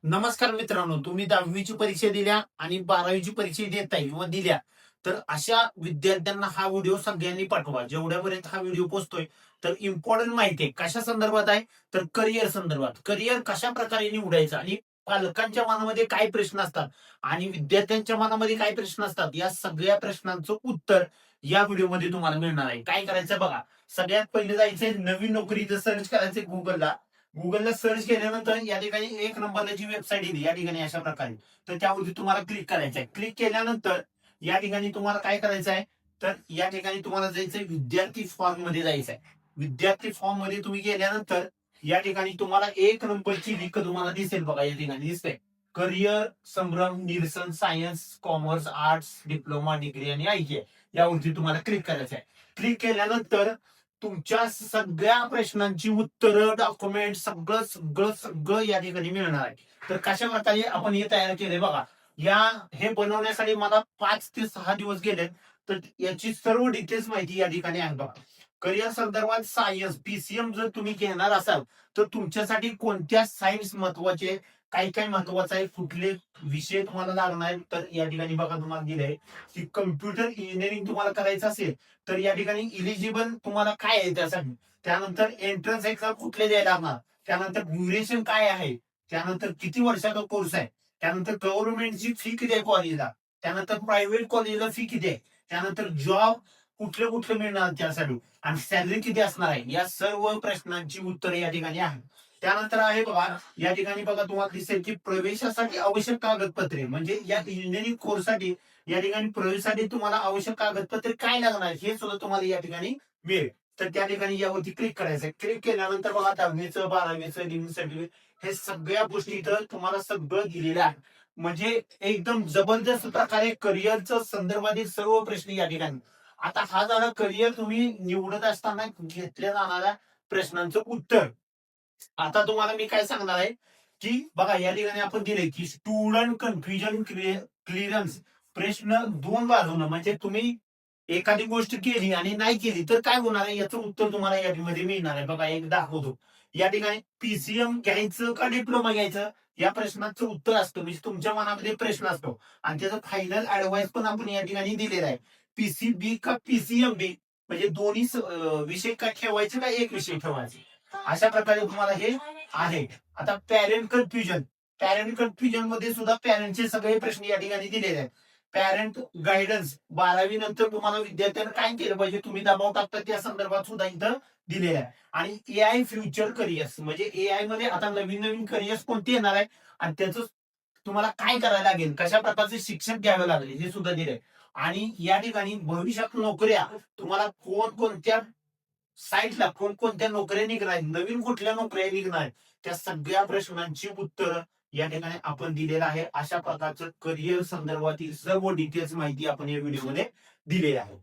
नमस्कार मित्रांनो, तुम्ही 10वीची परीक्षा दिल्या आणि 12वीची परीक्षा देताय किंवा दिल्या, तर अशा विद्यार्थ्यांना हा व्हिडिओ सगळ्यांनी पाठवा. जेवढ्यापर्यंत हा व्हिडिओ पोहोचतोय, तर इम्पॉर्टंट माहिती आहे. कशा संदर्भात आहे? तर करिअर संदर्भात. करिअर कशा प्रकारे निवडायचं आणि पालकांच्या मनामध्ये काय प्रश्न असतात आणि विद्यार्थ्यांच्या मनामध्ये काय प्रश्न असतात, या सगळ्या प्रश्नांचं उत्तर या व्हिडिओमध्ये तुम्हाला मिळणार आहे. काय करायचं बघा, सगळ्यात पहिले जायचंय नवीन नोकरीचं सर्च करायचंय गुगलला सर्च केल्यानंतर या ठिकाणी एक नंबरला जी वेबसाईट येईल या ठिकाणी अशा प्रकारे, तर त्यावरती तुम्हाला क्लिक करायचं आहे. क्लिक केल्यानंतर या ठिकाणी तुम्हाला काय करायचं आहे, तर या ठिकाणी तुम्हाला जायचंय विद्यार्थी फॉर्म मध्ये जायचं आहे. विद्यार्थी फॉर्म मध्ये तुम्ही गेल्यानंतर या ठिकाणी तुम्हाला एक नंबरची लिंक तुम्हाला दिसेल बघा, या ठिकाणी दिसते करिअर संभ्रम निरसन science commerce arts diploma degree आणि आयटीआय, यावरती तुम्हाला क्लिक करायचं आहे. क्लिक केल्यानंतर तुमच्या सगळ्या प्रश्नांची उत्तरं डॉक्युमेंट सगळं सगळं सगळं या ठिकाणी मिळणार आहे. तर कशा प्रकारे आपण हे तयार केले बघा, हे बनवण्यासाठी मला 5 ते 6 दिवस गेले. तर याची सर्व डिटेल्स माहिती या ठिकाणी आहे बघा. करिअर संदर्भात सायन्स पीसीएम जर तुम्ही घेणार असाल, तर तुमच्यासाठी कोणत्या सायन्स महत्वाचे, काय काय महत्वाचं आहे, कुठले विषय तुम्हाला लागणार आहे, तर या ठिकाणी बघा तुम्हाला दिलंय की कम्प्युटर इंजिनिअरिंग तुम्हाला करायचं असेल, तर या ठिकाणी इलिजिबल तुम्हाला काय आहे त्यासाठी, त्यानंतर एंट्रन्स एक्झाम कुठले द्यायला लागणार, त्यानंतर ड्युरेशन काय आहे, त्यानंतर किती वर्षाचा कोर्स आहे, त्यानंतर गव्हर्नमेंटची फी किती आहे कॉलेजला, त्यानंतर प्रायव्हेट कॉलेजला फी किती आहे, त्यानंतर जॉब कुठले कुठले मिळणार त्यासाठी आणि सॅलरी किती असणार आहे, या सर्व प्रश्नांची उत्तरे या ठिकाणी आहे. त्यानंतर आहे बघा, या ठिकाणी बघा तुम्हाला दिसेल की प्रवेशासाठी आवश्यक कागदपत्रे, म्हणजे या इंजिनिअरिंग कोर्ससाठी या ठिकाणी प्रवेशासाठी तुम्हाला आवश्यक कागदपत्रे काय लागणार हे सुद्धा तुम्हाला या ठिकाणी मिळेल. तर त्या ठिकाणी यावरती क्लिक करायचं. क्लिक केल्यानंतर बघा 10वीचं 12वीचं लिव्हिंग सर्टिफिकेट हे सगळ्या गोष्टी इथं तुम्हाला सगळं दिलेलं आहे. म्हणजे एकदम जबरदस्त प्रकारे करिअरचं संदर्भातील सर्व प्रश्न या ठिकाणी. आता हा झाला करिअर तुम्ही निवडत असताना घेतल्या जाणाऱ्या प्रश्नांचं उत्तर. आता तुम्हाला मी काय सांगणार आहे, की बघा या ठिकाणी आपण दिले की स्टुडंट कन्फ्युजन क्लिअरन्स, प्रश्न दोन बाजूनं, म्हणजे तुम्ही एखादी गोष्ट केली आणि नाही केली तर काय होणार आहे याचं उत्तर तुम्हाला यामध्ये मिळणार आहे. बघा एक दाखवतो, या ठिकाणी पीसीएम घ्यायचं का डिप्लोमा घ्यायचं, या प्रश्नाचं उत्तर असतं, म्हणजे तुमच्या मनामध्ये प्रश्न असतो आणि त्याचा फायनल ऍडवाइस पण आपण या ठिकाणी दिलेला आहे. पीसीबी का पीसीएम बी, म्हणजे दोन्ही विषय का ठेवायचे का एक विषय ठेवायचे, अशा प्रकारे तुम्हाला हे आहे. आता पॅरेंट कन्फ्युजन मध्ये सुद्धा पॅरेंटचे सगळे प्रश्न या ठिकाणी दिलेले आहेत. पॅरेंट गायडन्स 12वी नंतर तुम्हाला विद्यार्थ्यांना काय केलं पाहिजे, तुम्ही दबाव टाकता त्या संदर्भात सुद्धा इथं दिलेलं आहे. आणि एआय फ्युचर करिअर्स, म्हणजे एआय मध्ये आता नवीन नवीन करिअर्स कोणते येणार आहे आणि त्याचं तुम्हाला काय करायला लागेल, कशा प्रकारचे शिक्षण घ्यावे लागेल हे सुद्धा दिलंय. आणि या ठिकाणी भविष्यात नोकऱ्या तुम्हाला कोणकोणत्या साईटला कोणकोणत्या नोकऱ्या निघणार आहेत, नवीन कुठल्या नोकऱ्या निघणार आहेत, त्या सगळ्या प्रश्नांची उत्तरं या ठिकाणी आपण दिलेलं आहे. अशा प्रकारचं करिअर संदर्भातील सर्व डिटेल्स माहिती आपण या व्हिडिओमध्ये दिलेली आहे.